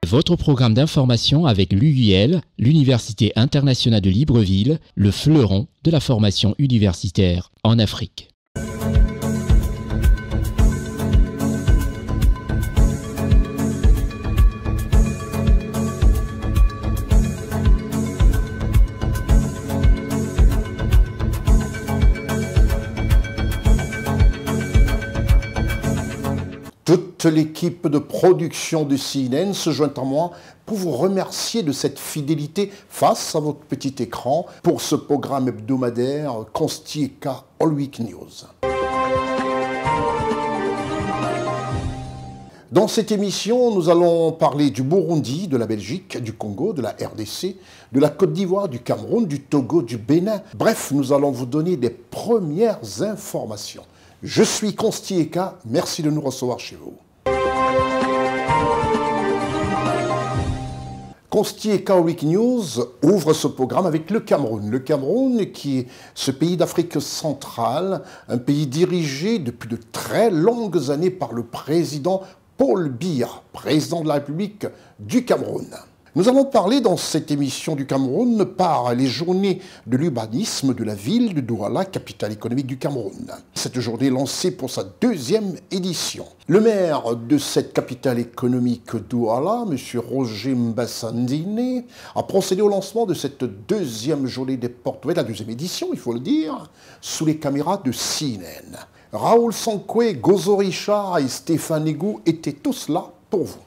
Votre programme d'information avec l'UIL, l'Université internationale de Libreville, le fleuron de la formation universitaire en Afrique. Toute l'équipe de production de CNN se joint à moi pour vous remercier de cette fidélité face à votre petit écran pour ce programme hebdomadaire Constieka All Week News. Dans cette émission, nous allons parler du Burundi, de la Belgique, du Congo, de la RDC, de la Côte d'Ivoire, du Cameroun, du Togo, du Bénin. Bref, nous allons vous donner des premières informations. Je suis Constieka, merci de nous recevoir chez vous. Constieka Week News ouvre ce programme avec le Cameroun. Le Cameroun qui est ce pays d'Afrique centrale, un pays dirigé depuis de très longues années par le président Paul Biya, président de la République du Cameroun. Nous allons parler dans cette émission du Cameroun par les journées de l'urbanisme de la ville de Douala, capitale économique du Cameroun. Cette journée est lancée pour sa deuxième édition. Le maire de cette capitale économique Douala, M. Roger Mbassandine, a procédé au lancement de cette deuxième journée des portes ouvertes, la deuxième édition, il faut le dire, sous les caméras de CNN. Raoul Sankwe, Gozo Richard et Stéphane Egou étaient tous là pour vous.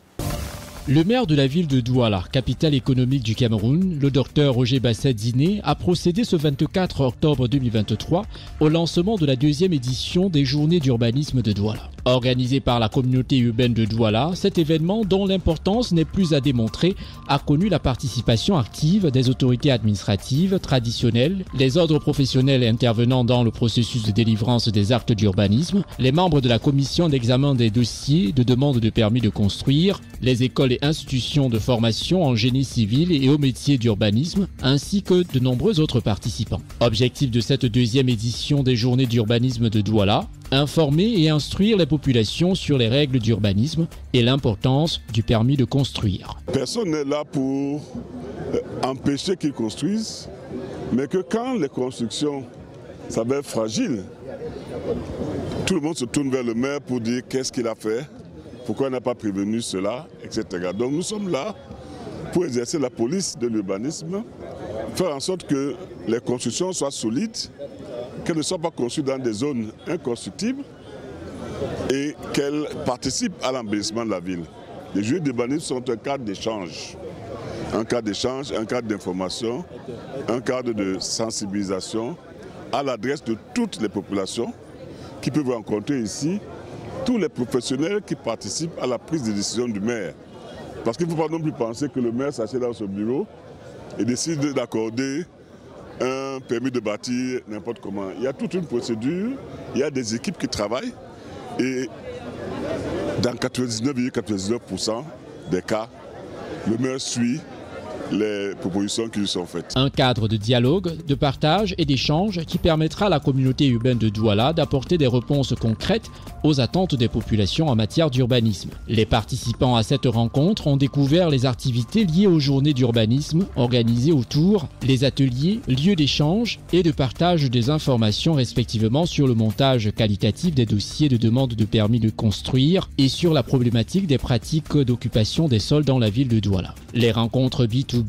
Le maire de la ville de Douala, capitale économique du Cameroun, le docteur Roger Mbassandine, a procédé ce 24 octobre 2023 au lancement de la deuxième édition des Journées d'urbanisme de Douala. Organisé par la communauté urbaine de Douala, cet événement, dont l'importance n'est plus à démontrer, a connu la participation active des autorités administratives traditionnelles, les ordres professionnels intervenant dans le processus de délivrance des actes d'urbanisme, les membres de la commission d'examen des dossiers de demande de permis de construire, les écoles et institutions de formation en génie civil et au métier d'urbanisme, ainsi que de nombreux autres participants. Objectif de cette deuxième édition des Journées d'urbanisme de Douala, informer et instruire les populations sur les règles d'urbanisme et l'importance du permis de construire. Personne n'est là pour empêcher qu'ils construisent, mais que quand les constructions s'avèrent fragiles, tout le monde se tourne vers le maire pour dire qu'est-ce qu'il a fait, pourquoi il n'a pas prévenu cela, etc. Donc nous sommes là pour exercer la police de l'urbanisme, faire en sorte que les constructions soient solides, qu'elles ne soient pas construites dans des zones inconstructibles et qu'elles participent à l'embellissement de la ville. Les journées d'urbanisme sont un cadre d'échange. Un cadre d'échange, un cadre d'information, un cadre de sensibilisation à l'adresse de toutes les populations qui peuvent rencontrer ici tous les professionnels qui participent à la prise de décision du maire. Parce qu'il ne faut pas non plus penser que le maire s'assied dans son bureau et décide d'accorder un permis de bâtir n'importe comment. Il y a toute une procédure, il y a des équipes qui travaillent et dans 99,99% des cas, le maire suit les propositions qui lui sont faites. Un cadre de dialogue, de partage et d'échange qui permettra à la communauté urbaine de Douala d'apporter des réponses concrètes aux attentes des populations en matière d'urbanisme. Les participants à cette rencontre ont découvert les activités liées aux journées d'urbanisme organisées autour, les ateliers, lieux d'échange et de partage des informations respectivement sur le montage qualitatif des dossiers de demande de permis de construire et sur la problématique des pratiques d'occupation des sols dans la ville de Douala. Les rencontres B2B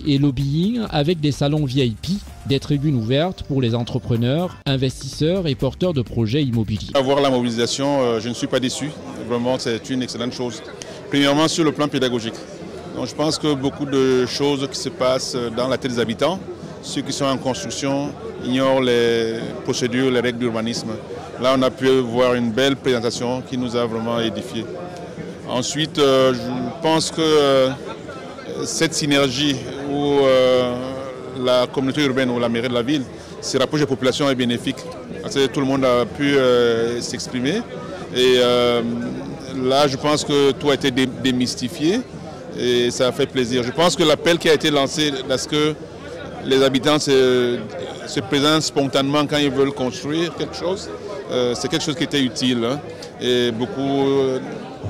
et lobbying avec des salons VIP, des tribunes ouvertes pour les entrepreneurs, investisseurs et porteurs de projets immobiliers. Avoir la mobilisation, je ne suis pas déçu. Vraiment, c'est une excellente chose. Premièrement, sur le plan pédagogique. Donc, je pense que beaucoup de choses qui se passent dans la tête des habitants, ceux qui sont en construction, ignorent les procédures, les règles d'urbanisme. Là, on a pu voir une belle présentation qui nous a vraiment édifiés. Ensuite, je pense que cette synergie où la communauté urbaine ou la mairie de la ville se rapproche des populations est bénéfique. Parce que tout le monde a pu s'exprimer. Et là, je pense que tout a été démystifié et ça a fait plaisir. Je pense que l'appel qui a été lancé, parce que les habitants se présentent spontanément quand ils veulent construire quelque chose, c'est quelque chose qui était utile. Hein. Et beaucoup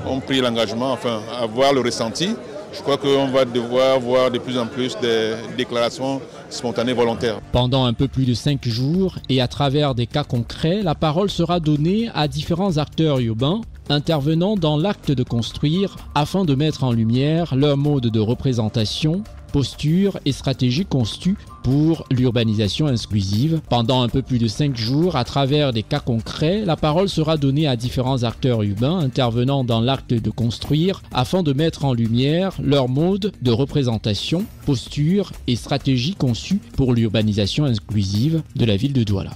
ont pris l'engagement, enfin, à voir le ressenti Je crois qu'on va devoir voir de plus en plus des déclarations spontanées volontaires. Pendant un peu plus de 5 jours et à travers des cas concrets, la parole sera donnée à différents acteurs urbains intervenant dans l'acte de construire afin de mettre en lumière leur mode de représentation, posture et stratégie conçue pour l'urbanisation inclusive. Pendant un peu plus de 5 jours, à travers des cas concrets, la parole sera donnée à différents acteurs urbains intervenant dans l'acte de construire afin de mettre en lumière leur mode de représentation, posture et stratégie conçue pour l'urbanisation inclusive de la ville de Douala.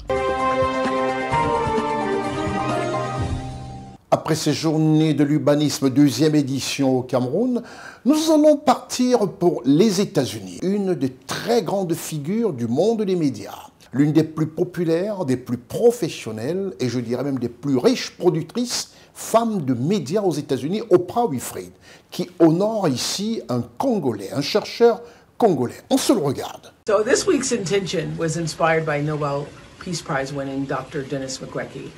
Après ces journées de l'urbanisme, deuxième édition au Cameroun, nous allons partir pour les États-Unis, une des très grandes figures du monde des médias, l'une des plus populaires, des plus professionnelles et je dirais même des plus riches productrices femmes de médias aux États-Unis, Oprah Winfrey, qui honore ici un Congolais, un chercheur congolais. On se le regarde. So this week's intention was inspired by Nobel Peace Prize winning Dr. Denis Mukwege,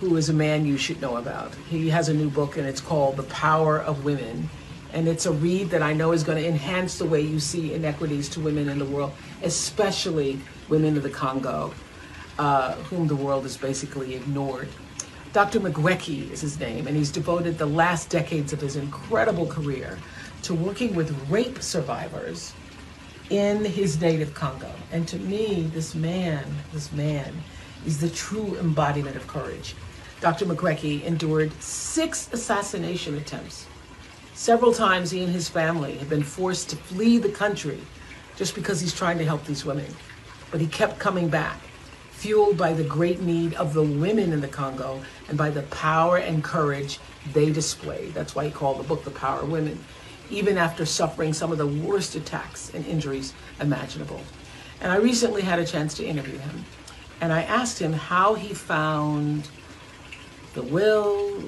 who is a man you should know about. He has a new book and it's called The Power of Women. And it's a read that I know is going to enhance the way you see inequities to women in the world, especially women of the Congo, whom the world has basically ignored. Dr. Mukwege is his name, and he's devoted the last decades of his incredible career to working with rape survivors in his native Congo. And to me, this man is the true embodiment of courage. Dr. Mukwege endured 6 assassination attempts. Several times he and his family have been forced to flee the country just because he's trying to help these women. But he kept coming back, fueled by the great need of the women in the Congo and by the power and courage they display. That's why he called the book The Power of Women, even after suffering some of the worst attacks and injuries imaginable. And I recently had a chance to interview him. And I asked him how he found the will,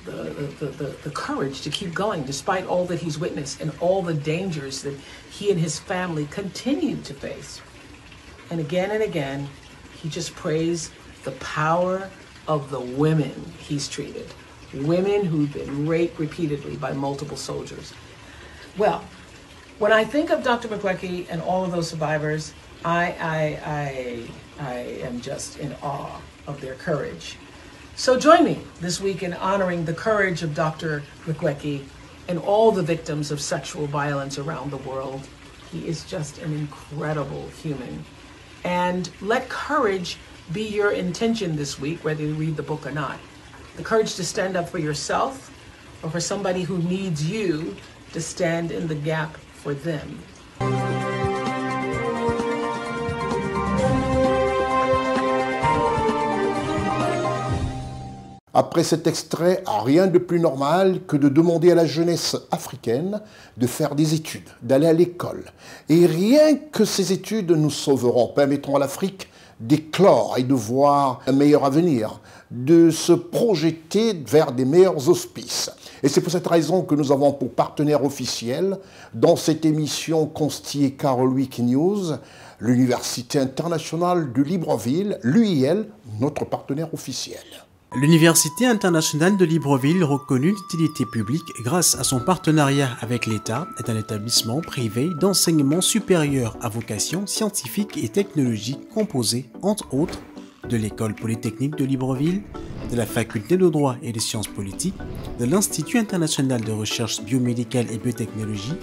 the courage to keep going despite all that he's witnessed and all the dangers that he and his family continue to face. And again, he just praised the power of the women he's treated. Women who've been raped repeatedly by multiple soldiers. Well, when I think of Dr. Mukwege and all of those survivors, I am just in awe of their courage. So join me this week in honoring the courage of Dr. Mukwege and all the victims of sexual violence around the world. He is just an incredible human. And let courage be your intention this week, whether you read the book or not. The courage to stand up for yourself or for somebody who needs you to stand in the gap for them. Après cet extrait, rien de plus normal que de demander à la jeunesse africaine de faire des études, d'aller à l'école. Et rien que ces études nous sauveront, permettront à l'Afrique d'éclore et de voir un meilleur avenir, de se projeter vers des meilleurs auspices. Et c'est pour cette raison que nous avons pour partenaire officiel, dans cette émission constillée Carol Week News, l'Université internationale de Libreville, l'UIL, notre partenaire officiel. L'Université internationale de Libreville, reconnue d'utilité publique grâce à son partenariat avec l'État, est un établissement privé d'enseignement supérieur à vocation scientifique et technologique composé, entre autres, de l'École polytechnique de Libreville, de la Faculté de droit et des sciences politiques, de l'Institut international de recherche biomédicale et biotechnologie,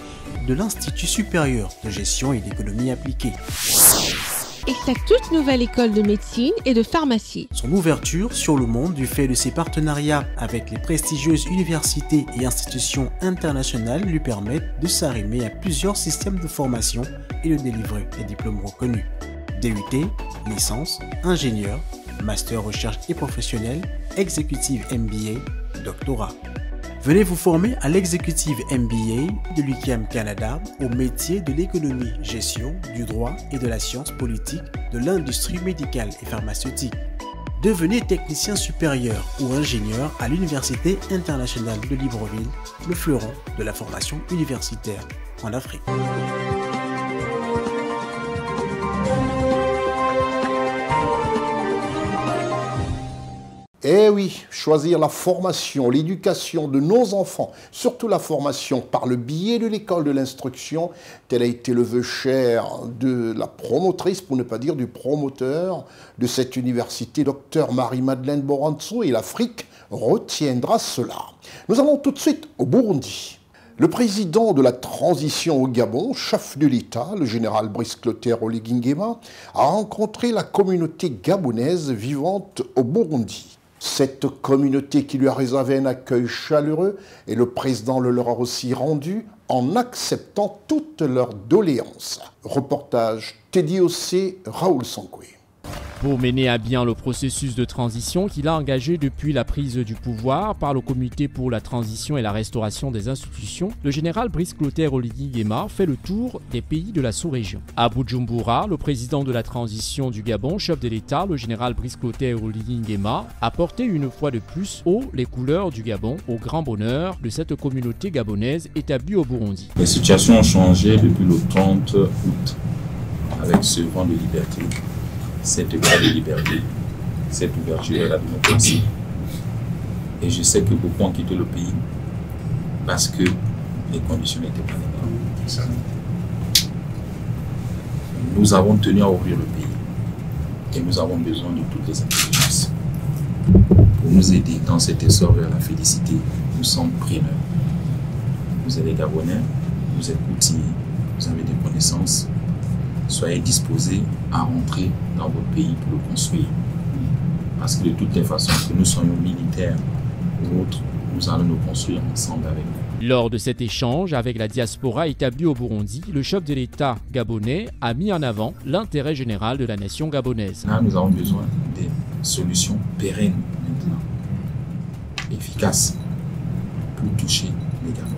de l'Institut supérieur de gestion et d'économie appliquée. Et sa toute nouvelle école de médecine et de pharmacie. Son ouverture sur le monde du fait de ses partenariats avec les prestigieuses universités et institutions internationales lui permettent de s'arrimer à plusieurs systèmes de formation et de délivrer des diplômes reconnus. DUT, licence, ingénieur, master recherche et professionnel, exécutive MBA, doctorat. Venez vous former à l'exécutive MBA de l'UQAM Canada au métier de l'économie, gestion, du droit et de la science politique de l'industrie médicale et pharmaceutique. Devenez technicien supérieur ou ingénieur à l'Université internationale de Libreville, le fleuron de la formation universitaire en Afrique. Eh oui, choisir la formation, l'éducation de nos enfants, surtout la formation par le biais de l'école de l'instruction, tel a été le vœu cher de la promotrice, pour ne pas dire du promoteur de cette université, Dr Marie-Madeleine Boranzo, et l'Afrique retiendra cela. Nous allons tout de suite au Burundi. Le président de la transition au Gabon, chef de l'État, le général Brice Clotaire Oligui Nguema, a rencontré la communauté gabonaise vivante au Burundi. Cette communauté qui lui a réservé un accueil chaleureux et le président le leur a aussi rendu en acceptant toutes leurs doléances. Reportage Teddy Ossé, Raoul Sankoué. Pour mener à bien le processus de transition qu'il a engagé depuis la prise du pouvoir par le Comité pour la transition et la restauration des institutions, le général Brice Clotaire Oligui Nguema fait le tour des pays de la sous-région. À Bujumbura, le président de la transition du Gabon, chef de l'État, le général Brice Clotaire Oligui Nguema, a porté une fois de plus haut les couleurs du Gabon au grand bonheur de cette communauté gabonaise établie au Burundi. Les situations ont changé depuis le 30 août avec ce vent de liberté. Cette voie de liberté, cette ouverture à la démocratie. Et je sais que beaucoup ont quitté le pays parce que les conditions n'étaient pas les mêmes. Nous avons tenu à ouvrir le pays et nous avons besoin de toutes les intelligences. Pour nous aider dans cet essor vers la félicité, nous sommes preneurs. Vous êtes des Gabonais, vous êtes outillés, vous avez des connaissances. Soyez disposés à rentrer dans votre pays pour le construire. Parce que de toutes les façons, que nous soyons militaires ou autres, nous allons nous construire ensemble avec vous. Lors de cet échange avec la diaspora établie au Burundi, le chef de l'État gabonais a mis en avant l'intérêt général de la nation gabonaise. Là, nous avons besoin des solutions pérennes maintenant, efficaces, pour toucher les Gabonais.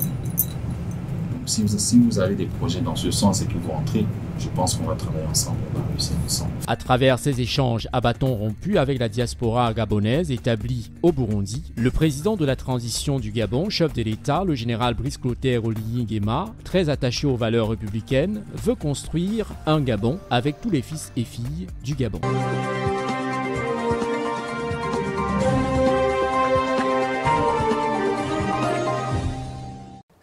Donc, si vous avez des projets dans ce sens et que vous rentrez, je pense qu'on va travailler ensemble, on va réussir ensemble. À travers ces échanges à bâton rompu avec la diaspora gabonaise établie au Burundi, le président de la transition du Gabon, chef de l'État, le général Brice Clotaire Oligui Nguema, très attaché aux valeurs républicaines, veut construire un Gabon avec tous les fils et filles du Gabon.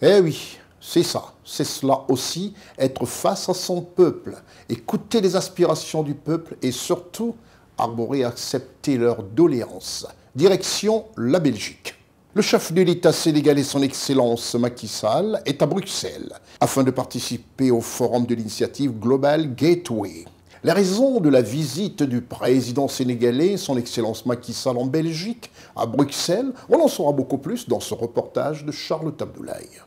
Eh oui, c'est ça. C'est cela aussi, être face à son peuple, écouter les aspirations du peuple et surtout arborer et accepter leurs doléances. Direction la Belgique. Le chef de l'État sénégalais, son Excellence Macky Sall, est à Bruxelles afin de participer au forum de l'initiative Global Gateway. Les raisons de la visite du président sénégalais, son Excellence Macky Sall en Belgique, à Bruxelles, on en saura beaucoup plus dans ce reportage de Charlotte Abdoulaye.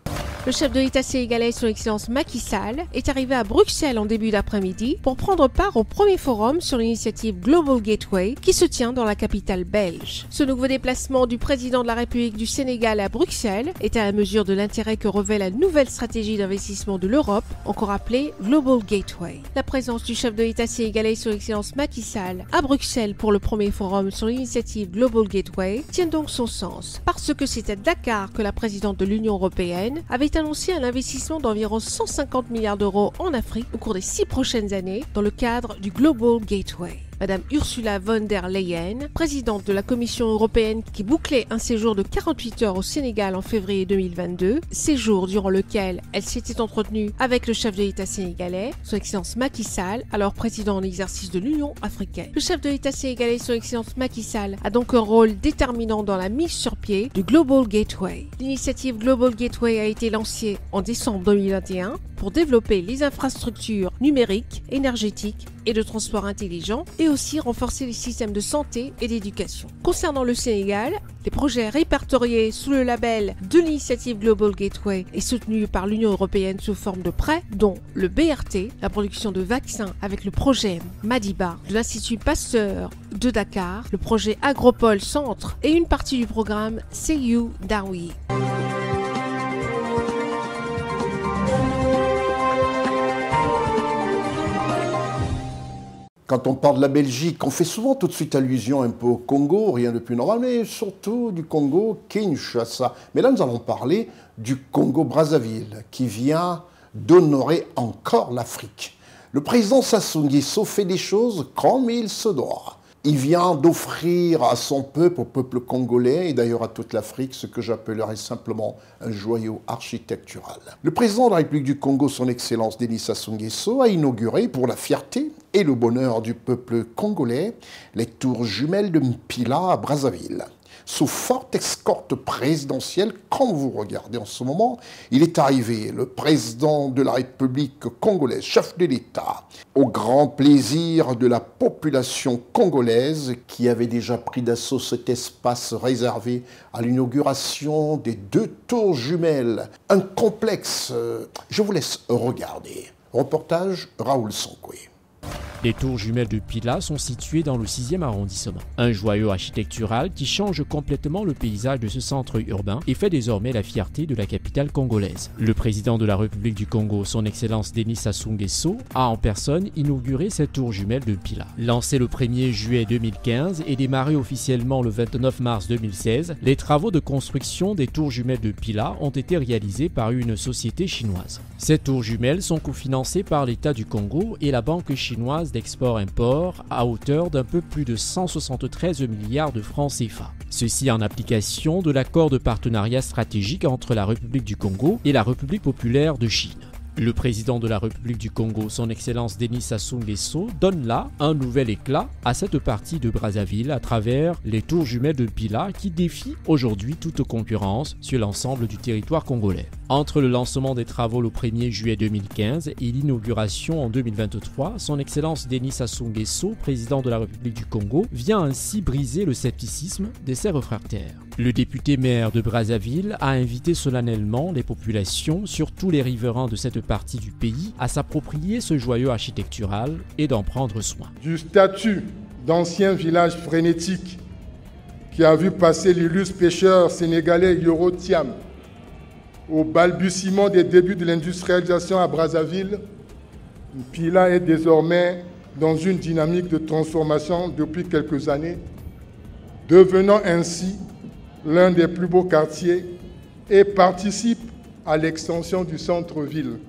Le chef de l'État sénégalais, son Excellence Macky Sall, est arrivé à Bruxelles en début d'après-midi pour prendre part au premier forum sur l'initiative Global Gateway qui se tient dans la capitale belge. Ce nouveau déplacement du président de la République du Sénégal à Bruxelles est à la mesure de l'intérêt que revêt la nouvelle stratégie d'investissement de l'Europe, encore appelée Global Gateway. La présence du chef de l'État sénégalais, son Excellence Macky Sall, à Bruxelles pour le premier forum sur l'initiative Global Gateway tient donc son sens, parce que c'est à Dakar que la présidente de l'Union européenne avait annoncé un investissement d'environ 150 milliards d'euros en Afrique au cours des 6 prochaines années dans le cadre du Global Gateway. Madame Ursula von der Leyen, présidente de la Commission européenne qui bouclait un séjour de 48 heures au Sénégal en février 2022, séjour durant lequel elle s'était entretenue avec le chef de l'État sénégalais, son Excellence Macky Sall, alors président en exercice de l'Union africaine. Le chef de l'État sénégalais, son Excellence Macky Sall, a donc un rôle déterminant dans la mise sur pied du Global Gateway. L'initiative Global Gateway a été lancée en décembre 2021 pour développer les infrastructures numériques, énergétiques et de transport intelligent et aussi renforcer les systèmes de santé et d'éducation. Concernant le Sénégal, les projets répertoriés sous le label de l'initiative Global Gateway et soutenus par l'Union européenne sous forme de prêts, dont le BRT, la production de vaccins avec le projet Madiba de l'Institut Pasteur de Dakar, le projet Agropole Centre et une partie du programme Seyu Darwi. Quand on parle de la Belgique, on fait souvent tout de suite allusion un peu au Congo, rien de plus normal, mais surtout du Congo Kinshasa. Mais là, nous allons parler du Congo-Brazzaville, qui vient d'honorer encore l'Afrique. Le président Sassou Nguesso fait des choses comme il se doit. Il vient d'offrir à son peuple, au peuple congolais et d'ailleurs à toute l'Afrique, ce que j'appellerais simplement un joyau architectural. Le président de la République du Congo, son Excellence Denis Sassou Nguesso, a inauguré pour la fierté et le bonheur du peuple congolais les tours jumelles de Mpila à Brazzaville. Sous forte escorte présidentielle, comme vous regardez en ce moment, il est arrivé, le président de la République congolaise, chef de l'État, au grand plaisir de la population congolaise qui avait déjà pris d'assaut cet espace réservé à l'inauguration des 2 tours jumelles. Un complexe, je vous laisse regarder. Reportage Raoul Sonkwe. Les tours jumelles de Mpila sont situées dans le 6e arrondissement. Un joyau architectural qui change complètement le paysage de ce centre urbain et fait désormais la fierté de la capitale congolaise. Le président de la République du Congo, son Excellence Denis Sassou Nguesso, a en personne inauguré cette tour jumelle de Mpila. Lancée le 1er juillet 2015 et démarrée officiellement le 29 mars 2016, les travaux de construction des tours jumelles de Mpila ont été réalisés par une société chinoise. Ces tours jumelles sont cofinancées par l'État du Congo et la banque chinoise d'export-import à hauteur d'un peu plus de 173 milliards de francs CFA. Ceci en application de l'accord de partenariat stratégique entre la République du Congo et la République populaire de Chine. Le président de la République du Congo, son Excellence Denis Sassou Nguesso, donne là un nouvel éclat à cette partie de Brazzaville à travers les tours jumelles de Mpila qui défient aujourd'hui toute concurrence sur l'ensemble du territoire congolais. Entre le lancement des travaux le 1er juillet 2015 et l'inauguration en 2023, son Excellence Denis Sassou Nguesso, président de la République du Congo, vient ainsi briser le scepticisme de ses réfractaires. Le député maire de Brazzaville a invité solennellement les populations, surtout les riverains de cette partie du pays, à s'approprier ce joyau architectural et d'en prendre soin. Du statut d'ancien village frénétique qui a vu passer l'illustre pêcheur sénégalais Yoro Thiam au balbutiement des débuts de l'industrialisation à Brazzaville, Mpila est désormais dans une dynamique de transformation depuis quelques années, devenant ainsi l'un des plus beaux quartiers et participe à l'extension du centre-ville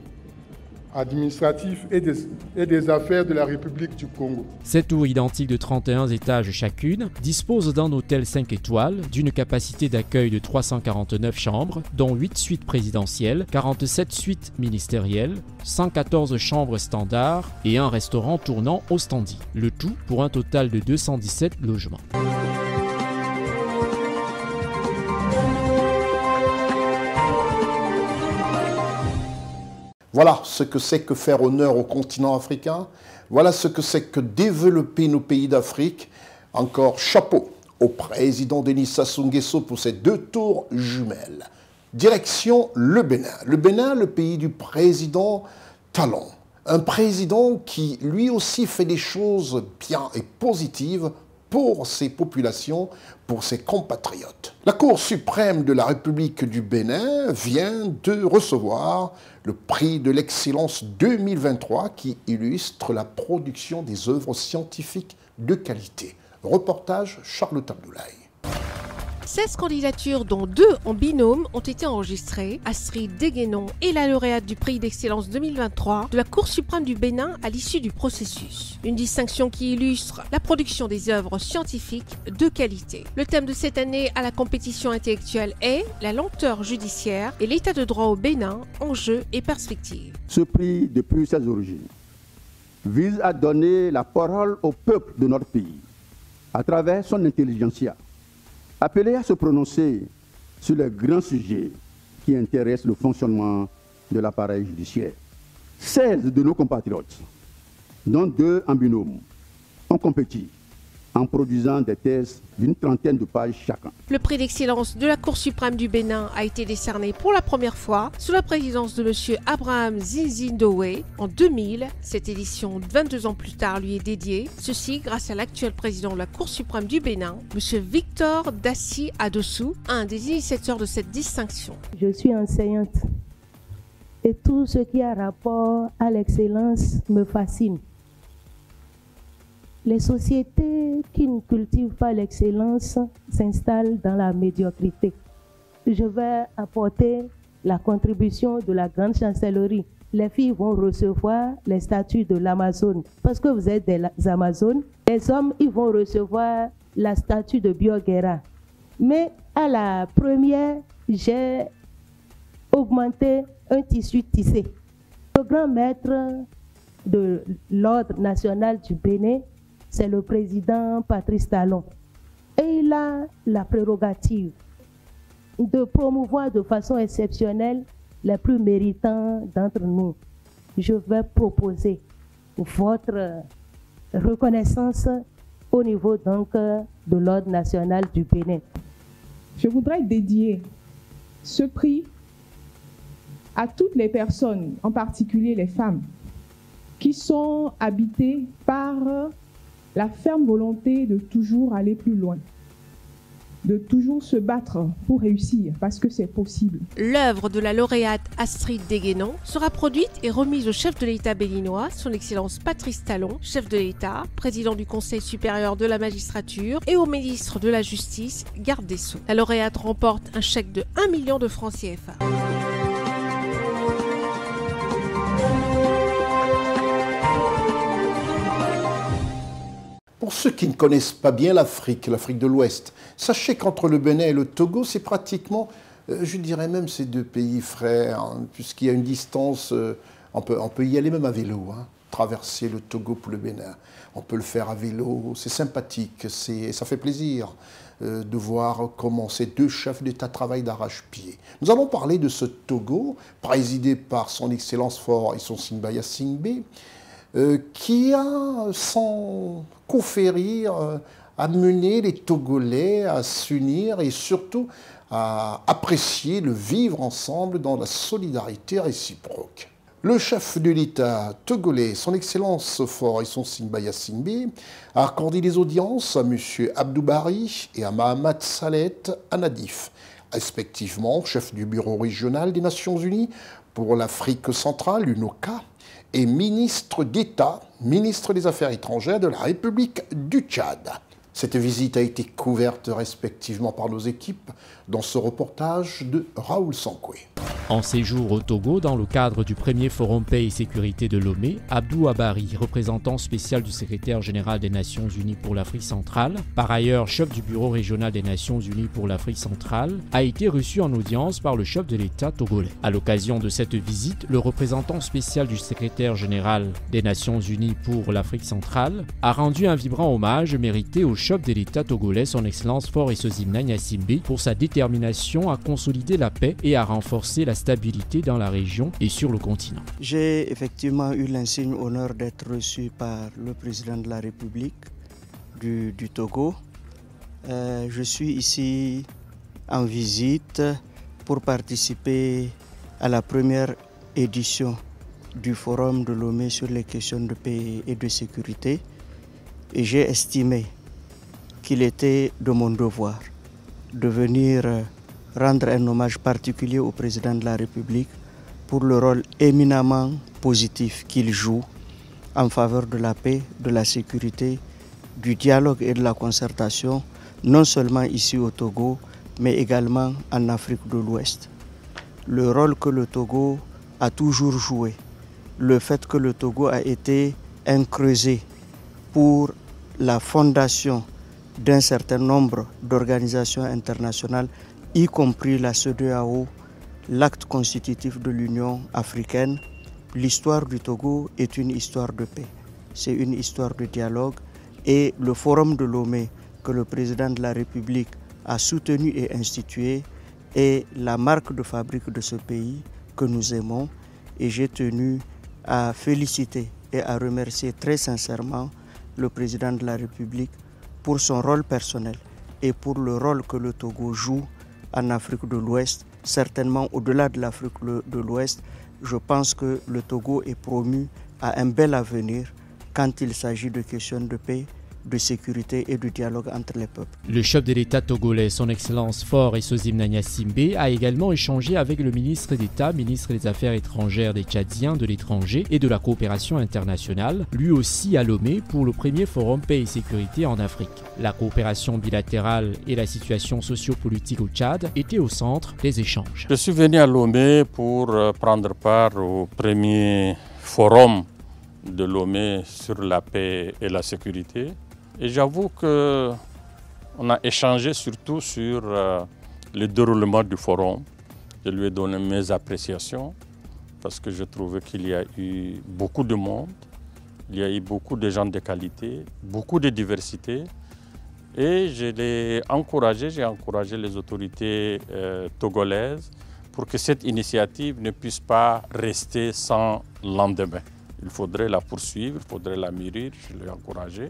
administratif et des affaires de la République du Congo. Cette tour identique de 31 étages chacune dispose d'un hôtel 5 étoiles, d'une capacité d'accueil de 349 chambres, dont 8 suites présidentielles, 47 suites ministérielles, 114 chambres standards et un restaurant tournant au standy. Le tout pour un total de 217 logements. Voilà ce que c'est que faire honneur au continent africain. Voilà ce que c'est que développer nos pays d'Afrique. Encore chapeau au président Denis Sassou Nguesso pour ces 2 tours jumelles. Direction le Bénin. Le Bénin, le pays du président Talon. Un président qui lui aussi fait des choses bien et positives pour ses populations, pour ses compatriotes. La Cour suprême de la République du Bénin vient de recevoir le prix de l'excellence 2023 qui illustre la production des œuvres scientifiques de qualité. Reportage Charlotte Abdoulaye. 16 candidatures, dont 2 en binôme, ont été enregistrées. Astrid Deguenon est la lauréate du prix d'excellence 2023 de la Cour suprême du Bénin à l'issue du processus. Une distinction qui illustre la production des œuvres scientifiques de qualité. Le thème de cette année à la compétition intellectuelle est la lenteur judiciaire et l'état de droit au Bénin, enjeux et perspectives. Ce prix, depuis ses origines, vise à donner la parole au peuple de notre pays à travers son intelligentsia, appelé à se prononcer sur les grands sujets qui intéressent le fonctionnement de l'appareil judiciaire. 16 de nos compatriotes, dont 2 en binôme, ont compéti en produisant des thèses d'une trentaine de pages chacun. Le prix d'excellence de la Cour suprême du Bénin a été décerné pour la première fois sous la présidence de M. Abraham Zinzindoé en 2000. Cette édition, 22 ans plus tard, lui est dédiée. Ceci grâce à l'actuel président de la Cour suprême du Bénin, M. Victor Dassi Adossou, un des initiateurs de cette distinction. Je suis enseignante et tout ce qui a rapport à l'excellence me fascine. Les sociétés qui ne cultivent pas l'excellence s'installent dans la médiocrité. Je vais apporter la contribution de la grande chancellerie les filles vont recevoir les statues de l'Amazone. Parce que vous êtes des Amazones, les hommes, ils vont recevoir la statue de Bioguera. Mais à la première, j'ai augmenté un tissu tissé. Le grand maître de l'Ordre national du Bénin, c'est le président Patrice Talon. Et il a la prérogative de promouvoir de façon exceptionnelle les plus méritants d'entre nous. Je vais proposer votre reconnaissance au niveau donc de l'Ordre national du Bénin. Je voudrais dédier ce prix à toutes les personnes, en particulier les femmes, qui sont habitées par la ferme volonté de toujours aller plus loin, de toujours se battre pour réussir, parce que c'est possible. L'œuvre de la lauréate Astrid Deguénon sera produite et remise au chef de l'État béninois, son Excellence Patrice Talon, chef de l'État, président du Conseil supérieur de la magistrature, et au ministre de la Justice, garde des Sceaux. La lauréate remporte un chèque de 1 million de francs CFA. Pour ceux qui ne connaissent pas bien l'Afrique de l'Ouest, sachez qu'entre le Bénin et le Togo, c'est pratiquement, je dirais même, ces deux pays frères, hein, puisqu'il y a une distance, on peut y aller même à vélo, hein, traverser le Togo pour le Bénin. On peut le faire à vélo, c'est sympathique, ça fait plaisir de voir comment ces deux chefs d'État travaillent d'arrache-pied. Nous allons parler de ce Togo, présidé par son Excellence Faure Issoufou Singbe, qui a, sans coup férir, amené les Togolais à s'unir et surtout à apprécier le vivre ensemble dans la solidarité réciproque. Le chef de l'État togolais, son Excellence Faure Issoufou Singbe, a accordé des audiences à M. Abdou Barry et à Mahamat Saleh Anadif, respectivement chef du bureau régional des Nations Unies pour l'Afrique centrale, l'UNOCA, et ministre d'État, ministre des Affaires étrangères de la République du Tchad. Cette visite a été couverte respectivement par nos équipes dans ce reportage de Raoul Sankoué. En séjour au Togo, dans le cadre du premier Forum Paix et Sécurité de Lomé, Abdou Abari, représentant spécial du secrétaire général des Nations Unies pour l'Afrique centrale, par ailleurs chef du bureau régional des Nations Unies pour l'Afrique centrale, a été reçu en audience par le chef de l'État togolais. À l'occasion de cette visite, le représentant spécial du secrétaire général des Nations Unies pour l'Afrique centrale a rendu un vibrant hommage mérité au chef de l'État togolais, son Excellence Faure Issoufou Singbe, pour sa détermination à consolider la paix et à renforcer la stabilité dans la région et sur le continent. J'ai effectivement eu l'insigne honneur d'être reçu par le président de la République du Togo. Je suis ici en visite pour participer à la première édition du Forum de Lomé sur les questions de paix et de sécurité. Et j'ai estimé qu'il était de mon devoir de venir rendre un hommage particulier au président de la République pour le rôle éminemment positif qu'il joue en faveur de la paix, de la sécurité, du dialogue et de la concertation, non seulement ici au Togo, mais également en Afrique de l'Ouest. Le rôle que le Togo a toujours joué, le fait que le Togo a été un creuset pour la fondation d'un certain nombre d'organisations internationales, y compris la CEDEAO, l'acte constitutif de l'Union africaine. L'histoire du Togo est une histoire de paix, c'est une histoire de dialogue, et le Forum de Lomé que le président de la République a soutenu et institué est la marque de fabrique de ce pays que nous aimons, et j'ai tenu à féliciter et à remercier très sincèrement le président de la République pour son rôle personnel et pour le rôle que le Togo joue en Afrique de l'Ouest, certainement au-delà de l'Afrique de l'Ouest. Je pense que le Togo est promu à un bel avenir quand il s'agit de questions de paix de sécurité et de dialogue entre les peuples. Le chef de l'État togolais, son Excellence Faure Esozim Nanya Simbe, a également échangé avec le ministre d'État, ministre des Affaires étrangères des Tchadiens de l'étranger et de la coopération internationale, lui aussi à Lomé pour le premier forum paix et sécurité en Afrique. La coopération bilatérale et la situation sociopolitique au Tchad étaient au centre des échanges. Je suis venu à Lomé pour prendre part au premier forum de Lomé sur la paix et la sécurité. Et j'avoue qu'on a échangé surtout sur le déroulement du forum. Je lui ai donné mes appréciations parce que je trouvais qu'il y a eu beaucoup de monde, il y a eu beaucoup de gens de qualité, beaucoup de diversité. Et je l'ai encouragé, j'ai encouragé les autorités togolaises pour que cette initiative ne puisse pas rester sans lendemain. Il faudrait la poursuivre, il faudrait la mûrir, je l'ai encouragé.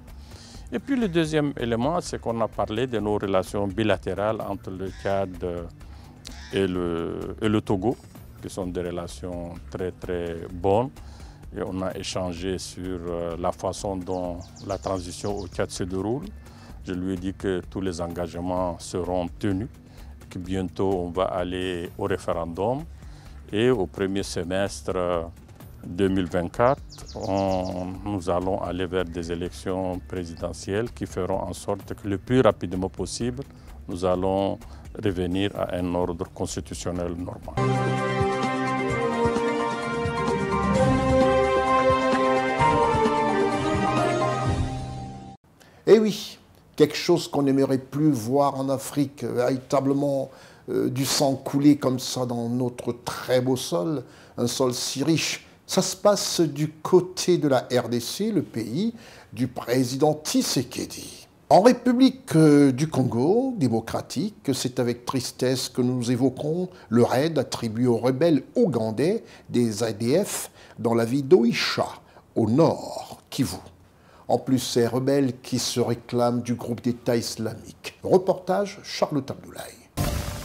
Et puis le deuxième élément, c'est qu'on a parlé de nos relations bilatérales entre le Tchad et le Togo, qui sont des relations très très bonnes. Et on a échangé sur la façon dont la transition au Tchad se déroule. Je lui ai dit que tous les engagements seront tenus, que bientôt on va aller au référendum et au premier semestre 2024, nous allons aller vers des élections présidentielles qui feront en sorte que le plus rapidement possible, nous allons revenir à un ordre constitutionnel normal. Eh oui, quelque chose qu'on n'aimerait plus voir en Afrique, véritablement du sang coulé comme ça dans notre très beau sol, un sol si riche. Ça se passe du côté de la RDC, le pays du président Tshisekedi. En République du Congo démocratique, c'est avec tristesse que nous évoquons le raid attribué aux rebelles ougandais des ADF dans la ville d'Oicha, au nord Kivu. En plus, ces rebelles qui se réclament du groupe d'État islamique. Reportage Charlotte Abdoulaye.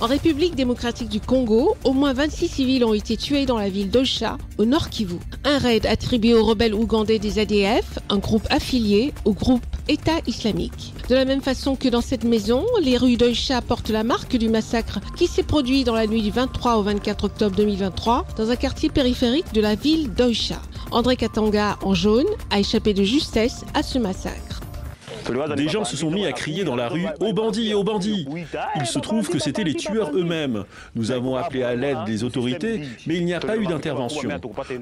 En République démocratique du Congo, au moins 26 civils ont été tués dans la ville d'Oicha, au nord Kivu. Un raid attribué aux rebelles ougandais des ADF, un groupe affilié au groupe État islamique. De la même façon que dans cette maison, les rues d'Oicha portent la marque du massacre qui s'est produit dans la nuit du 23 au 24 octobre 2023 dans un quartier périphérique de la ville d'Oicha. André Katanga, en jaune, a échappé de justesse à ce massacre. Des gens se sont mis à crier dans la rue « Aux bandits, aux bandits !» Il se trouve que c'étaient les tueurs eux-mêmes. Nous avons appelé à l'aide des autorités, mais il n'y a pas eu d'intervention.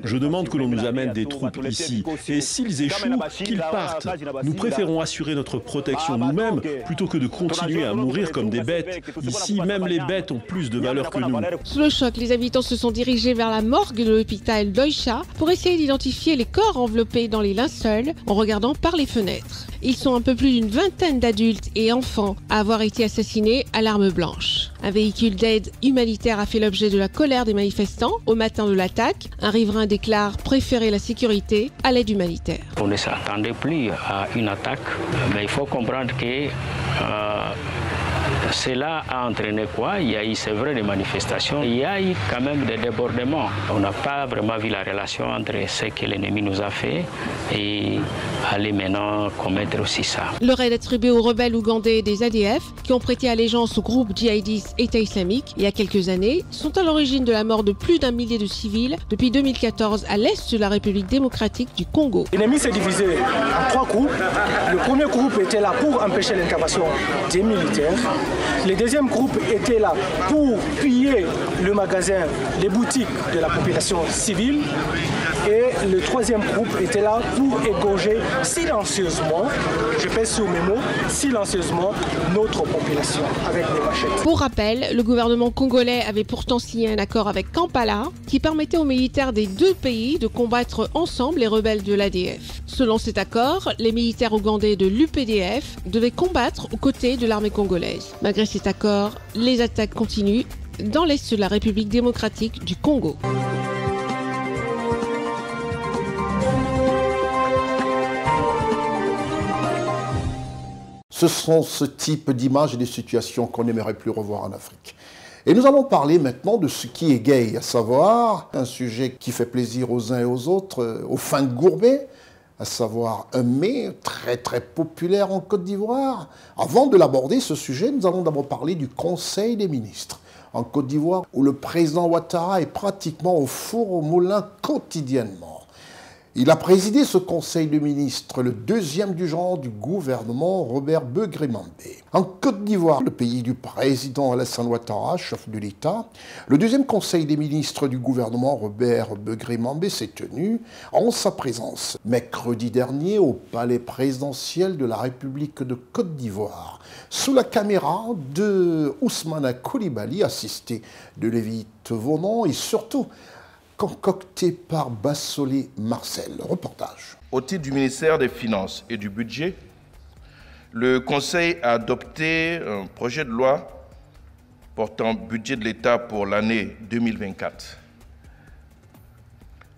Je demande que l'on nous amène des troupes ici. Et s'ils échouent, qu'ils partent. Nous préférons assurer notre protection nous-mêmes plutôt que de continuer à mourir comme des bêtes. Ici, même les bêtes ont plus de valeur que nous. Sous le choc, les habitants se sont dirigés vers la morgue de l'hôpital d'Oicha pour essayer d'identifier les corps enveloppés dans les linceuls en regardant par les fenêtres. Ils sont un peu plus d'une vingtaine d'adultes et enfants à avoir été assassinés à l'arme blanche. Un véhicule d'aide humanitaire a fait l'objet de la colère des manifestants au matin de l'attaque. Un riverain déclare préférer la sécurité à l'aide humanitaire. On ne s'attendait plus à une attaque, mais il faut comprendre que cela a entraîné quoi? Il y a eu, c'est vrai, des manifestations. Il y a eu quand même des débordements. On n'a pas vraiment vu la relation entre ce que l'ennemi nous a fait et aller maintenant commettre aussi ça. Le raid attribué aux rebelles ougandais des ADF qui ont prêté allégeance au groupe djihadiste État islamique il y a quelques années sont à l'origine de la mort de plus d'un millier de civils depuis 2014 à l'est de la République démocratique du Congo. L'ennemi s'est divisé en trois groupes. Le premier groupe était là pour empêcher l'intervention des militaires. Le deuxième groupe était là pour piller le magasin, les boutiques de la population civile. Et le troisième groupe était là pour égorger silencieusement, je pèse sur mes mots, silencieusement notre population avec des machettes. Pour rappel, le gouvernement congolais avait pourtant signé un accord avec Kampala qui permettait aux militaires des deux pays de combattre ensemble les rebelles de l'ADF. Selon cet accord, les militaires ougandais de l'UPDF devaient combattre aux côtés de l'armée congolaise. Malgré cet accord, les attaques continuent dans l'est de la République démocratique du Congo. Ce sont ce type d'images et de situations qu'on n'aimerait plus revoir en Afrique. Et nous allons parler maintenant de ce qui égaye, à savoir un sujet qui fait plaisir aux uns et aux autres, aux fins de gourbet, à savoir un mets très très populaire en Côte d'Ivoire. Avant de l'aborder, ce sujet, nous allons d'abord parler du Conseil des ministres en Côte d'Ivoire, où le président Ouattara est pratiquement au four au moulin quotidiennement. Il a présidé ce Conseil de ministres, le deuxième du genre du gouvernement Robert Begré-Mambé. En Côte d'Ivoire, le pays du président Alassane Ouattara, chef de l'État, le deuxième Conseil des ministres du gouvernement Robert Begré-Mambé s'est tenu en sa présence mercredi dernier au palais présidentiel de la République de Côte d'Ivoire, sous la caméra de Ousmane Coulibaly, assisté de Lévi Tevonon et surtout concocté par Bassolé Marcel. Reportage. Au titre du ministère des Finances et du Budget, le Conseil a adopté un projet de loi portant budget de l'État pour l'année 2024.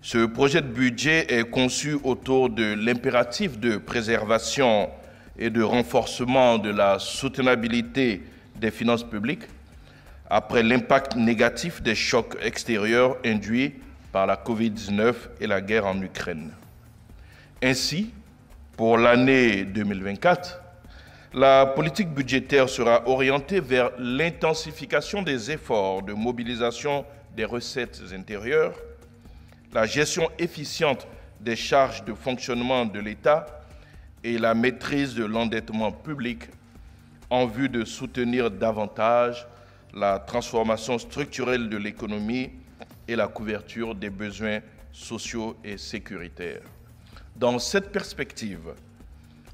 Ce projet de budget est conçu autour de l'impératif de préservation et de renforcement de la soutenabilité des finances publiques après l'impact négatif des chocs extérieurs induits par la Covid-19 et la guerre en Ukraine. Ainsi, pour l'année 2024, la politique budgétaire sera orientée vers l'intensification des efforts de mobilisation des recettes intérieures, la gestion efficiente des charges de fonctionnement de l'État et la maîtrise de l'endettement public en vue de soutenir davantage la transformation structurelle de l'économie et la couverture des besoins sociaux et sécuritaires. Dans cette perspective,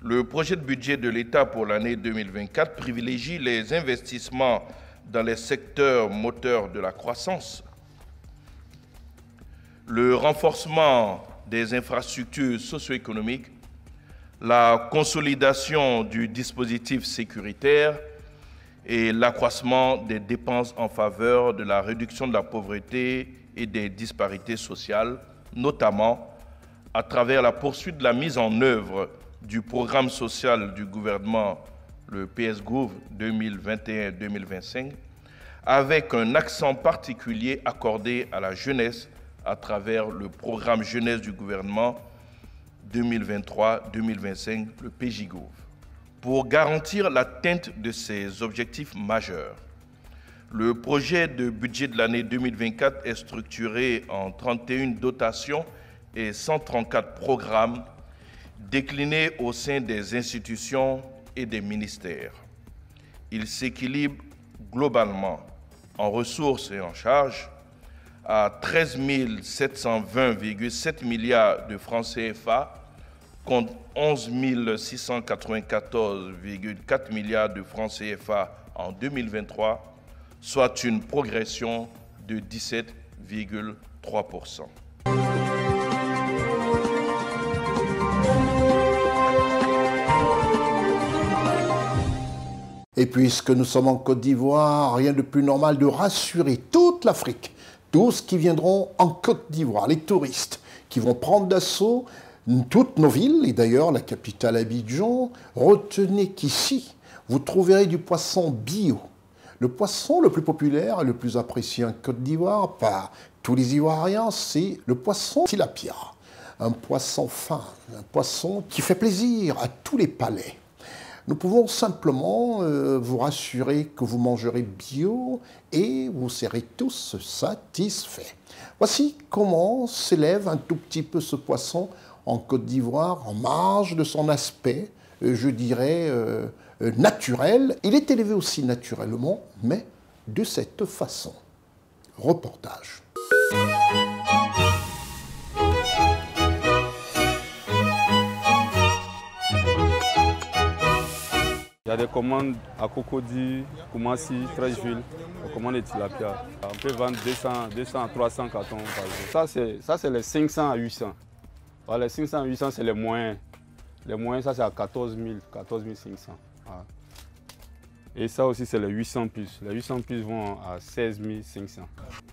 le projet de budget de l'État pour l'année 2024 privilégie les investissements dans les secteurs moteurs de la croissance, le renforcement des infrastructures socio-économiques, la consolidation du dispositif sécuritaire et l'accroissement des dépenses en faveur de la réduction de la pauvreté et des disparités sociales, notamment à travers la poursuite de la mise en œuvre du programme social du gouvernement, le PS-Gouv 2021-2025, avec un accent particulier accordé à la jeunesse à travers le programme jeunesse du gouvernement 2023-2025, le PJ-Gouv. Pour garantir l'atteinte de ces objectifs majeurs, le projet de budget de l'année 2024 est structuré en 31 dotations et 134 programmes déclinés au sein des institutions et des ministères. Il s'équilibre globalement en ressources et en charges à 13 720,7 milliards de francs CFA contre 11 694,4 milliards de francs CFA en 2023, soit une progression de 17,3%. Et puisque nous sommes en Côte d'Ivoire, rien de plus normal de rassurer toute l'Afrique, tous qui viendront en Côte d'Ivoire, les touristes qui vont prendre d'assaut toutes nos villes, et d'ailleurs la capitale Abidjan. Retenez qu'ici, vous trouverez du poisson bio. Le poisson le plus populaire et le plus apprécié en Côte d'Ivoire par tous les Ivoiriens, c'est le poisson tilapia. Un poisson fin, un poisson qui fait plaisir à tous les palais. Nous pouvons simplement vous rassurer que vous mangerez bio et vous serez tous satisfaits. Voici comment s'élève un tout petit peu ce poisson en Côte d'Ivoire, en marge de son aspect, je dirais, naturel. Il est élevé aussi naturellement, mais de cette façon. Reportage. Il y a des commandes à Cocody, Koumassi, Trècheville, des commandes de tilapia. On peut vendre 200 à 300 cartons par jour. Ça, c'est les 500 à 800. Alors, les 500 à 800, c'est les moyens. Les moyens, ça, c'est à 14 500. Voilà. Et ça aussi, c'est les 800 plus. Les 800 plus vont à 16 500.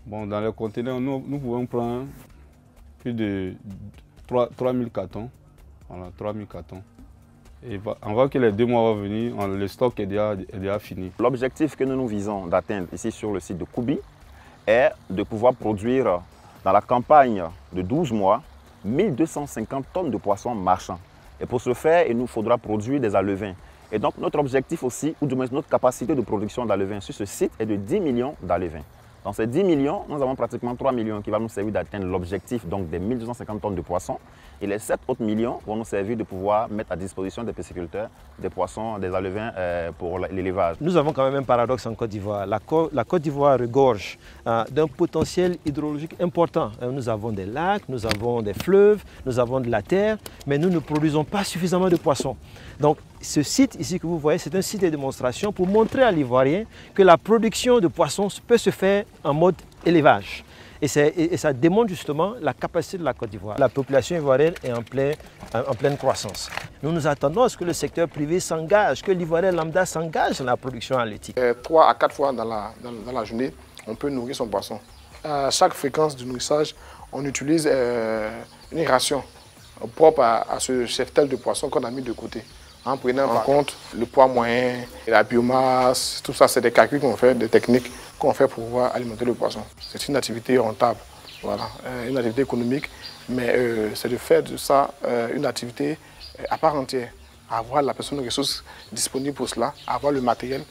Bon, dans les conteneurs, nous pouvons prendre plus de 3000 cartons. Voilà, 3000 cartons. Et on voit que les 2 mois vont venir, le stock est déjà fini. L'objectif que nous visons d'atteindre ici sur le site de Koubi est de pouvoir produire dans la campagne de 12 mois 1250 tonnes de poissons marchands. Et pour ce faire, il nous faudra produire des alevins. Et donc notre objectif aussi, ou du moins notre capacité de production d'alevins sur ce site est de 10 millions d'alevins. Dans ces 10 millions, nous avons pratiquement 3 millions qui vont nous servir d'atteindre l'objectif donc des 1250 tonnes de poissons. Et les 7 autres millions vont nous servir de pouvoir mettre à disposition des pisciculteurs des poissons, des alevins pour l'élevage. Nous avons quand même un paradoxe en Côte d'Ivoire. La Côte d'Ivoire regorge d'un potentiel hydrologique important. Nous avons des lacs, nous avons des fleuves, nous avons de la terre, mais nous ne produisons pas suffisamment de poissons. Donc ce site ici que vous voyez, c'est un site de démonstration pour montrer à l'Ivoirien que la production de poissons peut se faire en mode élevage. Et ça démontre justement la capacité de la Côte d'Ivoire. La population ivoirienne est en pleine croissance. Nous nous attendons à ce que le secteur privé s'engage, que l'Ivoirien lambda s'engage dans la production halieutique. 3 à 4 fois dans la journée, on peut nourrir son poisson. À chaque fréquence de nourrissage, on utilise une ration propre à ce cheptel de poisson qu'on a mis de côté. En prenant en compte le poids moyen, la biomasse, tout ça, c'est des calculs qu'on fait, des techniques qu'on fait pour pouvoir alimenter le poisson. C'est une activité rentable, voilà, une activité économique, mais c'est de faire de ça une activité à part entière. Avoir la personne de ressources disponible pour cela, avoir le matériel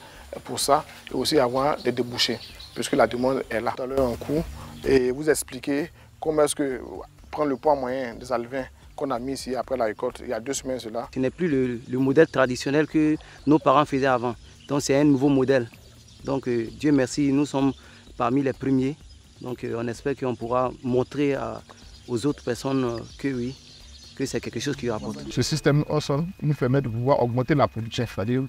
pour ça, et aussi avoir des débouchés, puisque la demande est là. Tout à l'heure en cours, et vous expliquer comment est-ce que prendre le poids moyen des alevins qu'on a mis ici après la récolte, il y a 2 semaines cela. Ce n'est plus le modèle traditionnel que nos parents faisaient avant. Donc c'est un nouveau modèle. Donc Dieu merci, nous sommes parmi les premiers. Donc on espère qu'on pourra montrer aux autres personnes que oui, que c'est quelque chose qui rapporte. Ce système ensemble nous permet de pouvoir augmenter la production, c'est-à-dire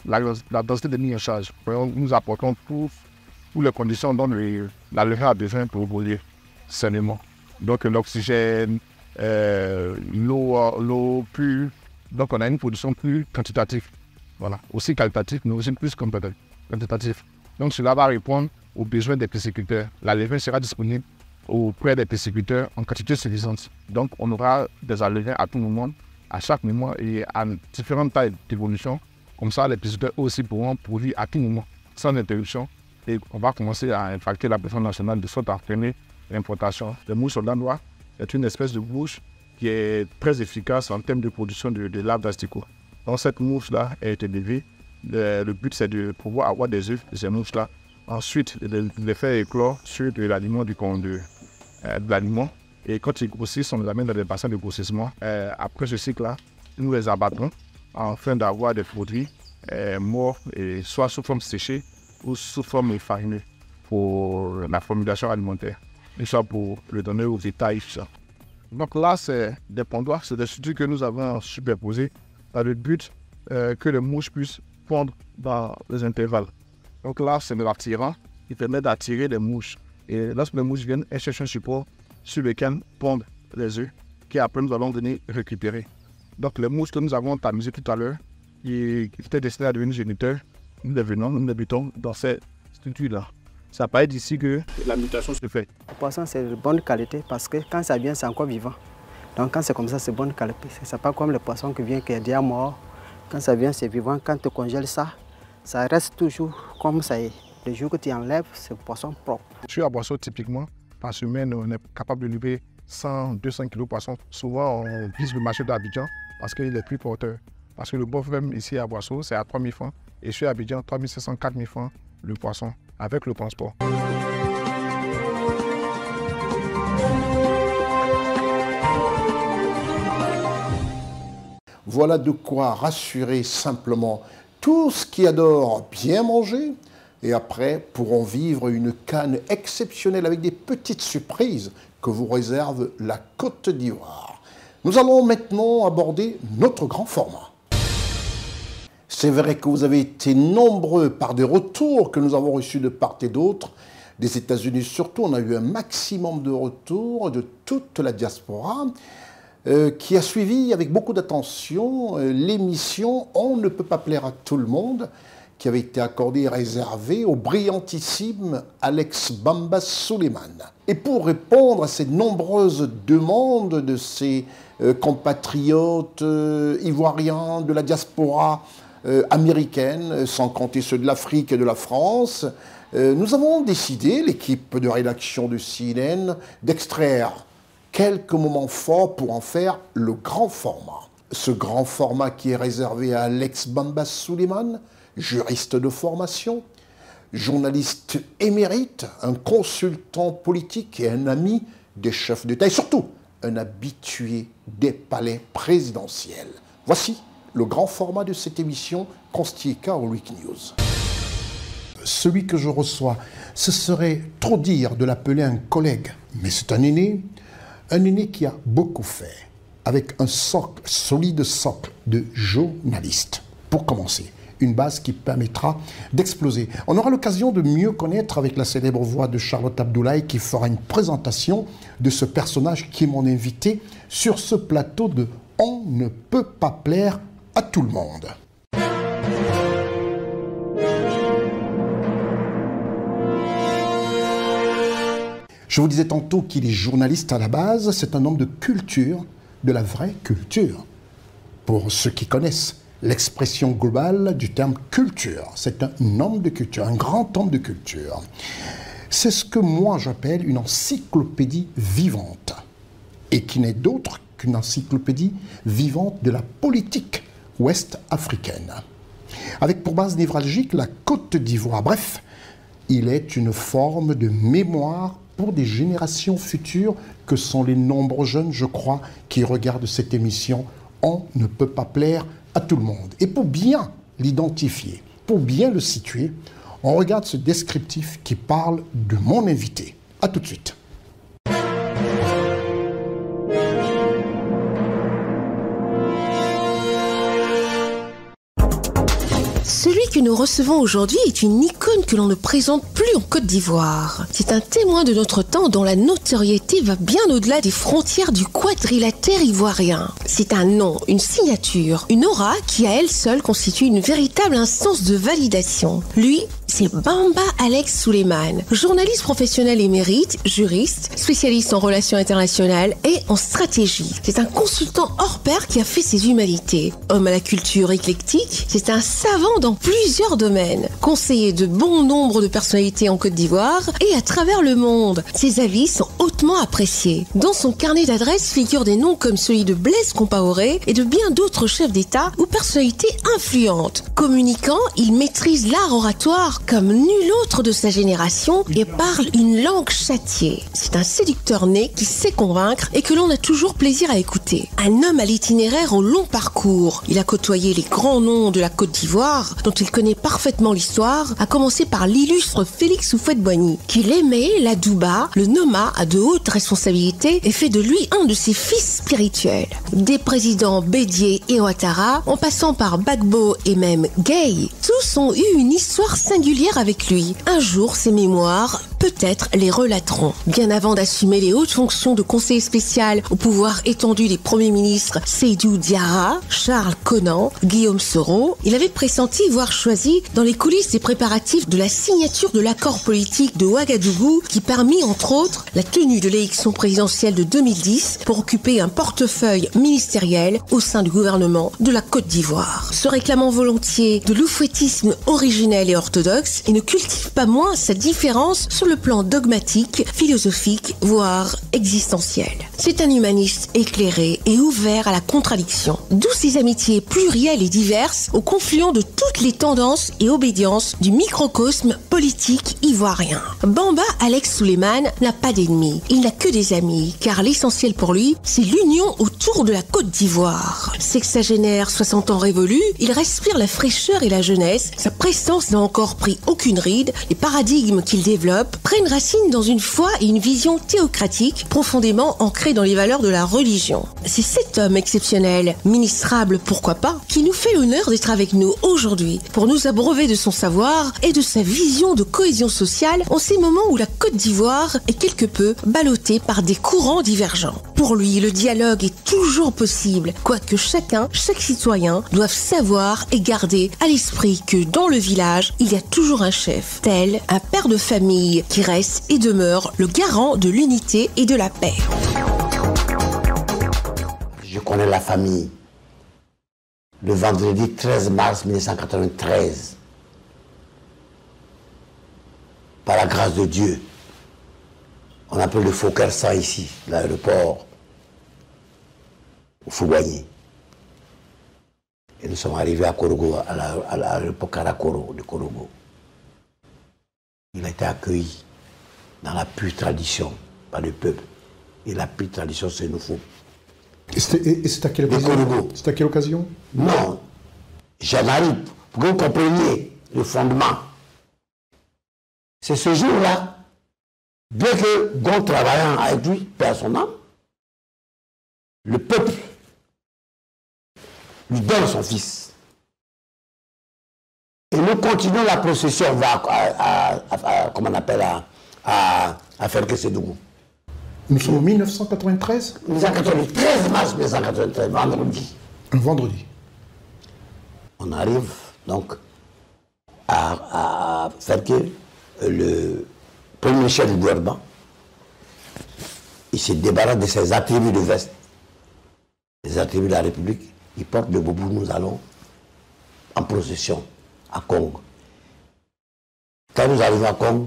la densité de mise en charge. Nous apportons toutes les conditions dont l'alevin a besoin pour évoluer sainement. Donc l'oxygène, l'eau pure, donc on a une production plus quantitative, voilà, aussi qualitative, mais aussi plus quantitative. Donc cela va répondre aux besoins des pisciculteurs. L'alevin sera disponible auprès des pisciculteurs en quantité suffisante. Donc on aura des alevins à tout moment, à chaque moment et à différentes tailles d'évolution. Comme ça, les pisciculteurs aussi pourront produire à tout moment, sans interruption. Et on va commencer à impacter la production nationale de sorte à freiner l'importation. Les mouches aux dents noires est une espèce de mouche qui est très efficace en termes de production de larves d'asticots. Donc cette mouche-là est élevée. Le but c'est de pouvoir avoir des œufs de ces mouches-là. Ensuite, de les faire éclore sur de l'aliment de l'aliment. Et quand ils grossissent, on les amène dans des bassins de grossissement. Après ce cycle-là, nous les abattons afin d'avoir des produits morts, et soit sous forme séchée ou sous forme farinée pour la formulation alimentaire. Et soit pour le donner aux étails. Donc là, c'est des pondoirs, c'est des structures que nous avons superposées dans le but que les mouches puissent pondre dans les intervalles. Donc là, c'est l'attirant qui permet d'attirer les mouches. Et lorsque les mouches viennent, elles cherchent un support sur lequel pondent les œufs, qui après nous allons venir récupérer. Donc les mouches que nous avons tamisées tout à l'heure, qui étaient destinées à devenir géniteurs, nous les mettons dans ces structures-là. Ça paraît d'ici que la mutation se fait. Le poisson, c'est de bonne qualité parce que quand ça vient, c'est encore vivant. Donc quand c'est comme ça, c'est bonne qualité. C'est pas comme le poisson qui vient, qui est déjà mort. Quand ça vient, c'est vivant. Quand tu congèles ça, ça reste toujours comme ça est. Le jour que tu enlèves, c'est poisson propre. Sur la poisson, typiquement, par semaine, on est capable de lever 100-200 kg de poisson. Souvent, on vise le marché d'Abidjan parce qu'il est plus porteur. Parce que le bœuf même ici à Boisseau, c'est à 3 000 francs. Et sur Abidjan, 3 500-4 000 francs le poisson, avec le transport. Voilà de quoi rassurer simplement tous qui adorent bien manger et après pourront vivre une canne exceptionnelle avec des petites surprises que vous réserve la Côte d'Ivoire. Nous allons maintenant aborder notre grand format. C'est vrai que vous avez été nombreux par des retours que nous avons reçus de part et d'autre. Des États-Unis surtout, on a eu un maximum de retours de toute la diaspora qui a suivi avec beaucoup d'attention l'émission « On ne peut pas plaire à tout le monde » qui avait été accordée et réservée au brillantissime Alex Bamba Suleiman. Et pour répondre à ces nombreuses demandes de ses compatriotes ivoiriens de la diaspora américaine, sans compter ceux de l'Afrique et de la France, nous avons décidé, l'équipe de rédaction de CNN, d'extraire quelques moments forts pour en faire le grand format. Ce grand format qui est réservé à Alex Bamba Suleiman, juriste de formation, journaliste émérite, un consultant politique et un ami des chefs d'État et surtout un habitué des palais présidentiels. Voici le grand format de cette émission Constieka au Week News. Celui que je reçois, ce serait trop dire de l'appeler un collègue, mais c'est un aîné qui a beaucoup fait, avec un socle, solide socle de journaliste. Pour commencer, une base qui permettra d'exploser. On aura l'occasion de mieux connaître avec la célèbre voix de Charlotte Abdoulaye qui fera une présentation de ce personnage qui est mon invité sur ce plateau de « On ne peut pas plaire à tout le monde ». Je vous disais tantôt qu'il est journaliste à la base, c'est un homme de culture, de la vraie culture. Pour ceux qui connaissent l'expression globale du terme culture, c'est un homme de culture, un grand homme de culture. C'est ce que moi j'appelle une encyclopédie vivante, et qui n'est d'autre qu'une encyclopédie vivante de la politique ouest-africaine. Avec pour base névralgique la Côte d'Ivoire. Bref, il est une forme de mémoire pour des générations futures que sont les nombreux jeunes, je crois, qui regardent cette émission. On ne peut pas plaire à tout le monde. Et pour bien l'identifier, pour bien le situer, on regarde ce descriptif qui parle de mon invité. À tout de suite. Celui que nous recevons aujourd'hui est une icône que l'on ne présente plus en Côte d'Ivoire. C'est un témoin de notre temps dont la notoriété va bien au-delà des frontières du quadrilatère ivoirien. C'est un nom, une signature, une aura qui à elle seule constitue une véritable instance de validation. Lui, c'est Bamba Alex Suleiman, journaliste professionnel émérite, juriste, spécialiste en relations internationales et en stratégie. C'est un consultant hors pair qui a fait ses humanités. Homme à la culture éclectique, c'est un savant dans plusieurs domaines. Conseiller de bon nombre de personnalités en Côte d'Ivoire et à travers le monde. Ses avis sont hautement appréciés. Dans son carnet d'adresses figurent des noms comme celui de Blaise Compaoré et de bien d'autres chefs d'État ou personnalités influentes. Communicant, il maîtrise l'art oratoire comme nul autre de sa génération et parle une langue châtiée. C'est un séducteur né qui sait convaincre et que l'on a toujours plaisir à écouter. Un homme à l'itinéraire au long parcours. Il a côtoyé les grands noms de la Côte d'Ivoire, dont il connaît parfaitement l'histoire, à commencer par l'illustre Félix Houphouët-Boigny, qu'il aimait, l'adouba, le nomma à de hautes responsabilités et fait de lui un de ses fils spirituels. Des présidents Bédié et Ouattara, en passant par Gbagbo et même Gueye, tous ont eu une histoire singulière avec lui. Un jour, ses mémoires, peut-être, les relateront. Bien avant d'assumer les hautes fonctions de conseiller spécial au pouvoir étendu des premiers ministres Seydou Diarra, Charles Konan, Guillaume Soro, il avait pressenti, voire choisi, dans les coulisses des préparatifs de la signature de l'accord politique de Ouagadougou qui permit, entre autres, la tenue de l'élection présidentielle de 2010 pour occuper un portefeuille ministériel au sein du gouvernement de la Côte d'Ivoire. Se réclamant volontiers de l'oufouettisme originel et orthodoxe, il ne cultive pas moins sa différence sur le plan dogmatique, philosophique, voire existentiel. C'est un humaniste éclairé et ouvert à la contradiction, d'où ses amitiés plurielles et diverses au confluent de toutes les tendances et obédiences du microcosme politique ivoirien. Bamba Alex Suleiman n'a pas d'ennemis, il n'a que des amis, car l'essentiel pour lui, c'est l'union autour de la Côte d'Ivoire. Sexagénaire, 60 ans révolu, il respire la fraîcheur et la jeunesse, sa prestance n'a encore pris aucune ride, les paradigmes qu'il développe prennent racine dans une foi et une vision théocratique profondément ancrée dans les valeurs de la religion. C'est cet homme exceptionnel, ministrable pourquoi pas, qui nous fait l'honneur d'être avec nous aujourd'hui pour nous abreuver de son savoir et de sa vision de cohésion sociale en ces moments où la Côte d'Ivoire est quelque peu ballottée par des courants divergents. Pour lui, le dialogue est toujours possible, quoique chacun, chaque citoyen, doive savoir et garder à l'esprit que dans le village, il y a toujours un chef, tel un père de famille qui reste et demeure le garant de l'unité et de la paix. Je connais la famille. Le vendredi 13 mars 1993, par la grâce de Dieu, on appelle le Fockersa ici, l'aéroport. au Fouboigny. Et nous sommes arrivés à Korogo, à l'époque Karakoro de Korogo. Il a été accueilli dans la pure tradition par le peuple. Et la pure tradition, c'est nous faut. Et c'est à quelle occasion? C'est à quelle occasion? Non, j'en arrive pour que vous compreniez le fondement. C'est ce jour-là, bien que Gon travaillant avec lui, perd son âme, le peuple lui donne son fils. Et nous continuons la procession comment on appelle, à faire que c'est Dougou. Nous sommes en 1993 13 mars 1993, vendredi. Un vendredi. On arrive donc à faire que le premier chef du gouvernement, il se débarrasse de ses attributs de veste, les attributs de la République. Il porte le boubou, nous allons en procession à Kong. Quand nous arrivons à Kong,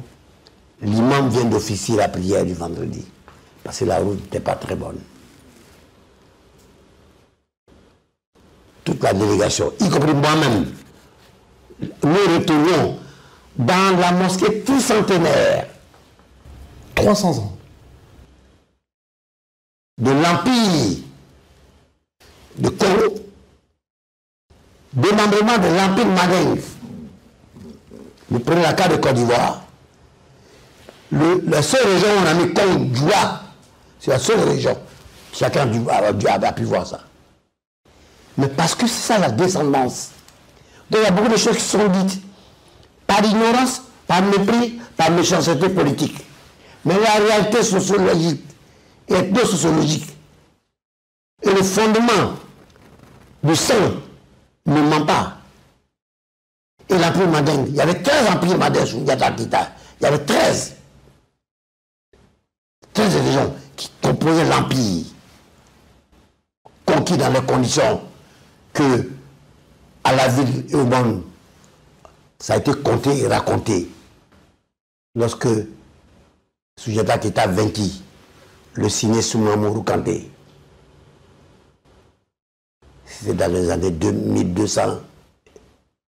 l'imam vient d'officier la prière du vendredi, parce que la route n'était pas très bonne. Toute la délégation, y compris moi-même, nous retournons dans la mosquée tricentenaire. 300 ans. De l'Empire de Congo, démembrement de l'Empire Mandingue. Nous prenons la carte de Côte d'Ivoire. La seule région où on a mis Congo Djoua, c'est la seule région. Chacun a pu voir ça. Mais parce que c'est ça la descendance. Donc il y a beaucoup de choses qui sont dites par ignorance, par mépris, par méchanceté politique. Mais la réalité sociologique et ethno-sociologique et le fondement du sang ne ment pas. Et l'Empire Mandingue, il y avait 13 empires Mandingues sous Ndiata Keïta. Il y avait 13. 13 régions qui composaient l'Empire, conquis dans les conditions que, à la ville et au monde, ça a été compté et raconté. Lorsque Soundiata Keïta vaincu, le signé Soumamourou Kanté, c'était dans les années 2200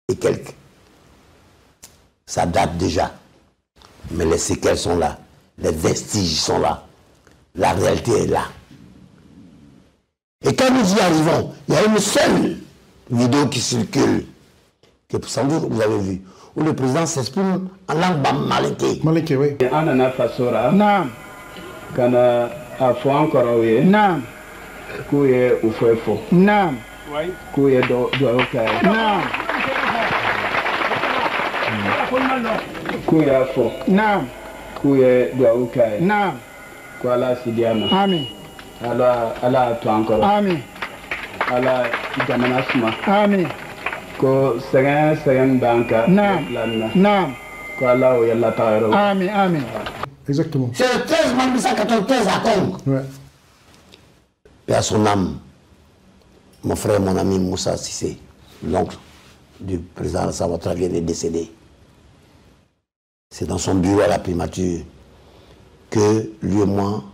et quelques. Ça date déjà. Mais les séquelles sont là. Les vestiges sont là. La réalité est là. Et quand nous y arrivons, il y a une seule vidéo qui circule, que sans doute vous avez vu, où le président s'exprime en langue malinké. Malinké, oui. Anana Fasora. Naam. Kana afo encore oui. Naam. Kuye ufefo. Naam. Kuye do okay. Naam. Kuye afo. Naam. Kuye do okay. Naam. Kwala sidiama. Amen. Ala to encore. Amen. Ala jamana suma. Amen. Ko segen banka. Naam. Naam. Kwala o yalla tayro. Amen, amen. Exactement. C'est le 13 mars 1993 à Congo. Ouais. Et à son âme, mon frère, mon ami Moussa Sissé, l'oncle du président Samatra, vient de décéder. C'est dans son bureau à la primature que lui et moi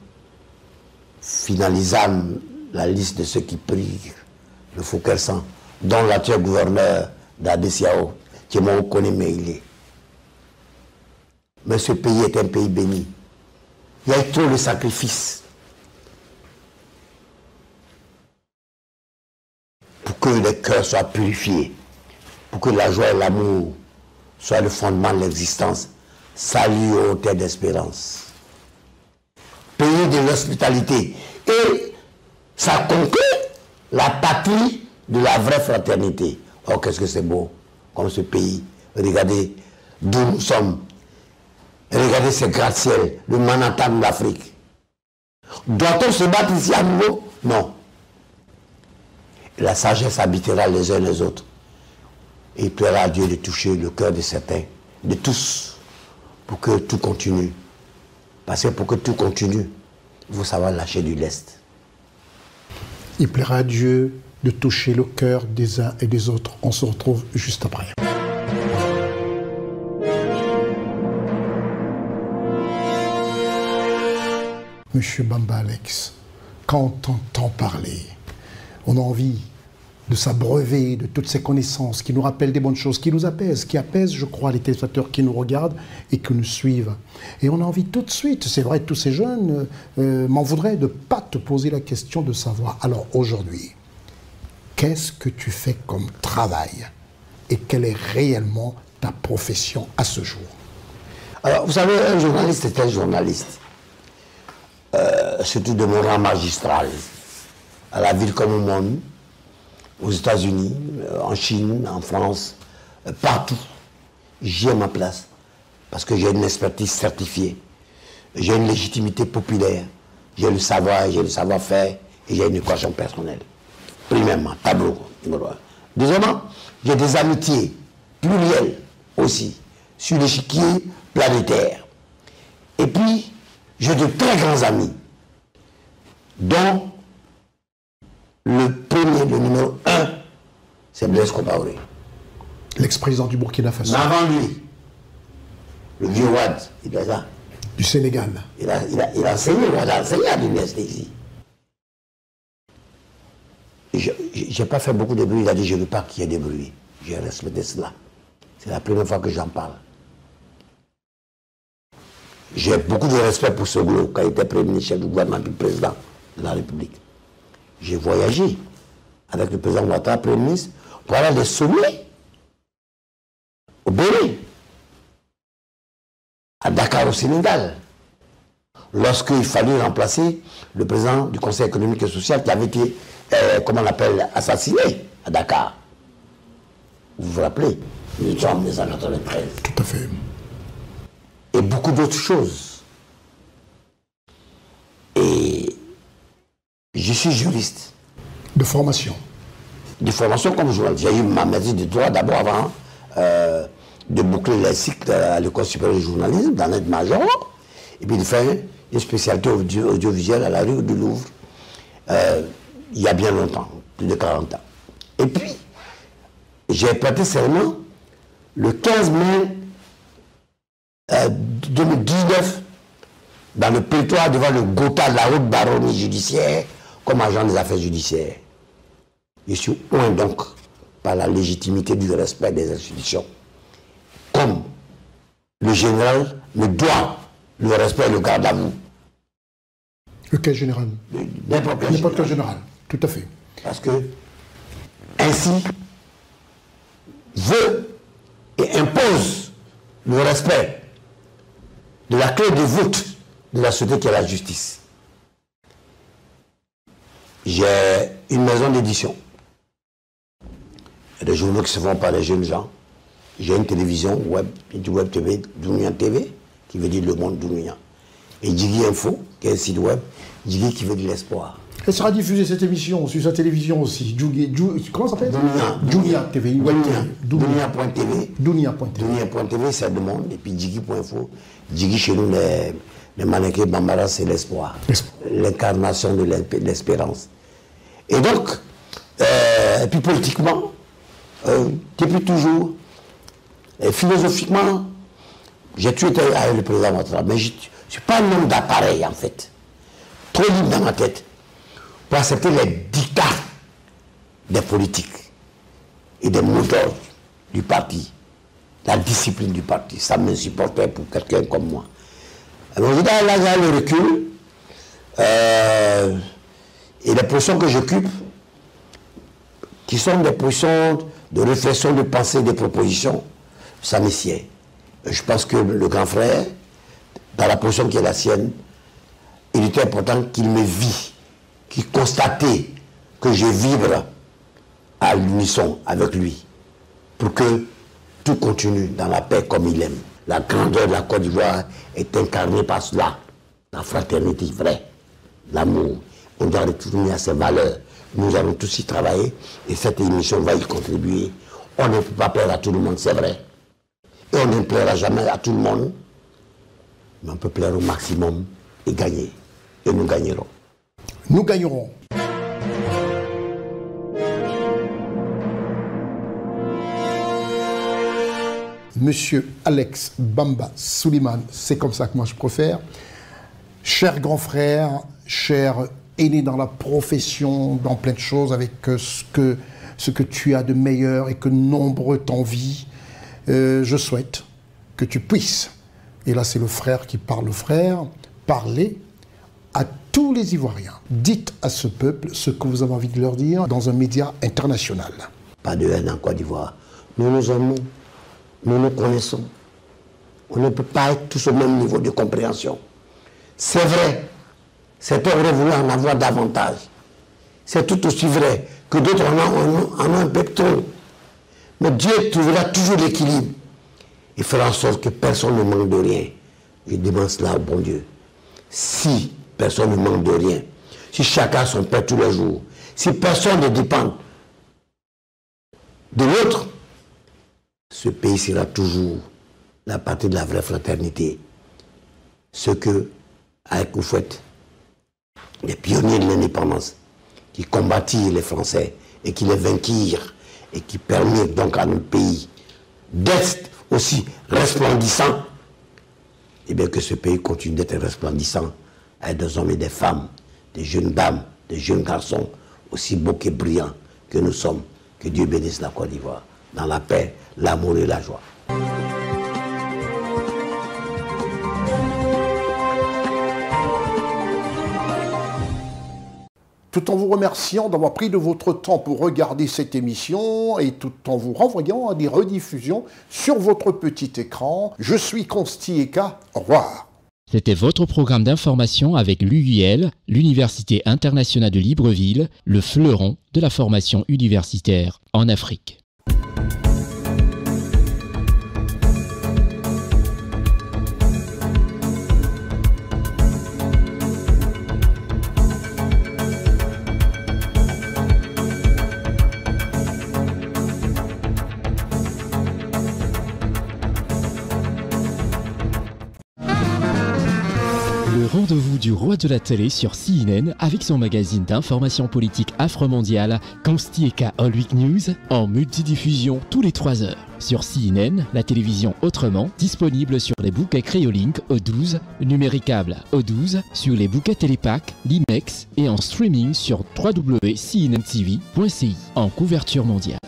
finalisâmes la liste de ceux qui prient le Fouquet Sang, dont l'actuel gouverneur d'Adessiao, qui est mon connu, mais il est. Mais ce pays est un pays béni. Il y a trop de sacrifices pour que les cœurs soient purifiés, pour que la joie et l'amour soient le fondement de l'existence. Salut aux hauteurs d'espérance. Pays de l'hospitalité. Et ça conclut la patrie de la vraie fraternité. Oh, qu'est-ce que c'est beau, comme ce pays. Regardez d'où nous sommes. Regardez ces gratte-ciel, le Manhattan de l'Afrique. Doit-on se battre ici à nouveau? Non. La sagesse habitera les uns les autres. Et il plaira à Dieu de toucher le cœur de certains, de tous, pour que tout continue. Parce que pour que tout continue, il faut savoir lâcher du lest. Il plaira à Dieu de toucher le cœur des uns et des autres. On se retrouve juste après. Monsieur Bamba Alex, quand on entend parler On a envie de s'abreuver de toutes ces connaissances qui nous rappellent des bonnes choses, qui nous apaisent, qui apaisent, je crois, les téléspectateurs qui nous regardent et qui nous suivent. Et on a envie tout de suite, c'est vrai, tous ces jeunes m'en voudraient de ne pas te poser la question de savoir. Alors aujourd'hui, qu'est-ce que tu fais comme travail et quelle est réellement ta profession à ce jour? Alors, vous savez, un journaliste est un journaliste, surtout de mon rang magistral, à la ville comme au monde, aux États-Unis, en Chine, en France, partout. J'ai ma place parce que j'ai une expertise certifiée, j'ai une légitimité populaire, j'ai le savoir, j'ai le savoir-faire et j'ai une équation personnelle. Premièrement, tableau numéro 1. Deuxièmement, j'ai des amitiés plurielles aussi sur l'échiquier planétaire. Et puis, j'ai de très grands amis, dont le premier, le numéro 1, c'est Blaise Compaoré. L'ex-président du Burkina Faso. Mais avant lui, le vieux Wad, il est là. Du Sénégal. Il a enseigné, Wad a enseigné à l'université ici. Je n'ai pas fait beaucoup de bruit, il a dit je ne veux pas qu'il y ait de bruit. J'ai respecté cela. C'est la première fois que j'en parle. J'ai beaucoup de respect pour Soglo, quand il était premier ministre, chef du gouvernement, puis président de la République. J'ai voyagé avec le président Ouattara, premier ministre, pour aller à des sommets au Bénin, à Dakar au Sénégal, lorsqu'il fallut remplacer le président du Conseil économique et social qui avait été, comment on l'appelle, assassiné à Dakar. Vous vous rappelez? Nous sommes en 1993. Tout à fait. Et beaucoup d'autres choses. Et je suis juriste. De formation? De formation comme journaliste. J'ai eu ma maîtrise de droit d'abord avant de boucler les cycles à l'École supérieure de journalisme, d'en être major, et puis de faire une spécialité audiovisuelle à la rue du Louvre, il y a bien longtemps, plus de 40 ans. Et puis, j'ai prêté serment le 15 mai 2019 dans le pétoire devant le Gotha de la haute baronnie judiciaire comme agent des affaires judiciaires. Je suis oint donc par la légitimité du respect des institutions. Comme le général me doit le respect et le garde à vous. Lequel général? N'importe quel général, tout à fait. Parce que ainsi veut et impose le respect de la clé de voûte de la société qui est la justice. J'ai une maison d'édition. Il y a des journaux qui se font par les jeunes gens. J'ai une télévision web, du web TV, Dounian TV, qui veut dire le monde Dounian. Et Djigui Info, qui est un site web, Djigui qui veut dire l'espoir. Elle sera diffusée cette émission sur sa télévision aussi. Comment ça s'appelle? Dounia TV. Dounia.tv. Dounia.tv, c'est le monde. Et puis Djigui.info. Djigui chez nous, les mannequins Bambara, c'est l'espoir. L'incarnation de l'espérance. Et donc, et puis politiquement, depuis toujours, et philosophiquement, j'ai toujours été avec le président Ouattara, mais je ne suis pas un homme d'appareil en fait. Trop libre dans ma tête pour accepter les dictats des politiques et des mots d'ordre du parti, la discipline du parti. Ça m'insupportait pour quelqu'un comme moi. Alors, je dis, là, j'ai le recul et les positions que j'occupe, qui sont des positions de réflexion, de pensée, de propositions, ça me sied. Je pense que le grand frère, dans la position qui est la sienne, il était important qu'il me vit, qu'il constatait que je vibre à l'unisson avec lui, pour que tout continue dans la paix comme il aime. La grandeur de la Côte d'Ivoire est incarnée par cela, la fraternité vraie, l'amour. On doit retourner à ces valeurs. Nous allons tous y travailler et cette émission va y contribuer. On ne peut pas plaire à tout le monde, c'est vrai. Et on ne plaira jamais à tout le monde, mais on peut plaire au maximum et gagner. Et nous gagnerons. Nous gagnerons. Monsieur Alex Bamba Souleymane, c'est comme ça que moi je préfère. Cher grand frère, cher est né dans la profession, dans plein de choses, avec ce que tu as de meilleur et que nombreux t'envient. Je souhaite que tu puisses, et là c'est le frère qui parle, le frère, parler à tous les Ivoiriens. Dites à ce peuple ce que vous avez envie de leur dire dans un média international. Pas de haine en Côte d'Ivoire. Nous nous aimons, nous nous connaissons. On ne peut pas être tous au même niveau de compréhension. C'est vrai, certains auraient voulu en avoir davantage. C'est tout aussi vrai que d'autres en ont un peu trop. Mais Dieu trouvera toujours l'équilibre. Il fera en sorte que personne ne manque de rien. Je demande cela au bon Dieu. Si personne ne manque de rien, si chacun a son pain tous les jours, si personne ne dépend de l'autre, ce pays sera toujours la partie de la vraie fraternité. Ce que, avec Houphouët, les pionniers de l'indépendance, qui combattirent les Français et qui les vainquirent et qui permirent donc à notre pays d'être aussi resplendissant, et bien que ce pays continue d'être resplendissant avec des hommes et des femmes, des jeunes dames, des jeunes garçons, aussi beaux et brillants que nous sommes. Que Dieu bénisse la Côte d'Ivoire, dans la paix, l'amour et la joie. Tout en vous remerciant d'avoir pris de votre temps pour regarder cette émission et tout en vous renvoyant à des rediffusions sur votre petit écran, je suis Consti Eka. Au revoir. C'était votre programme d'information avec l'UIL, l'Université internationale de Libreville, le fleuron de la formation universitaire en Afrique. Le rendez-vous du roi de la télé sur CNN avec son magazine d'information politique afro-mondiale Consti Eka All Week News en multidiffusion tous les 3 heures. Sur CNN, la télévision autrement, disponible sur les bouquets Créolink O12, numéricable O12, sur les bouquets Télépac, l'IMEX et en streaming sur www.cnntv.ci en couverture mondiale.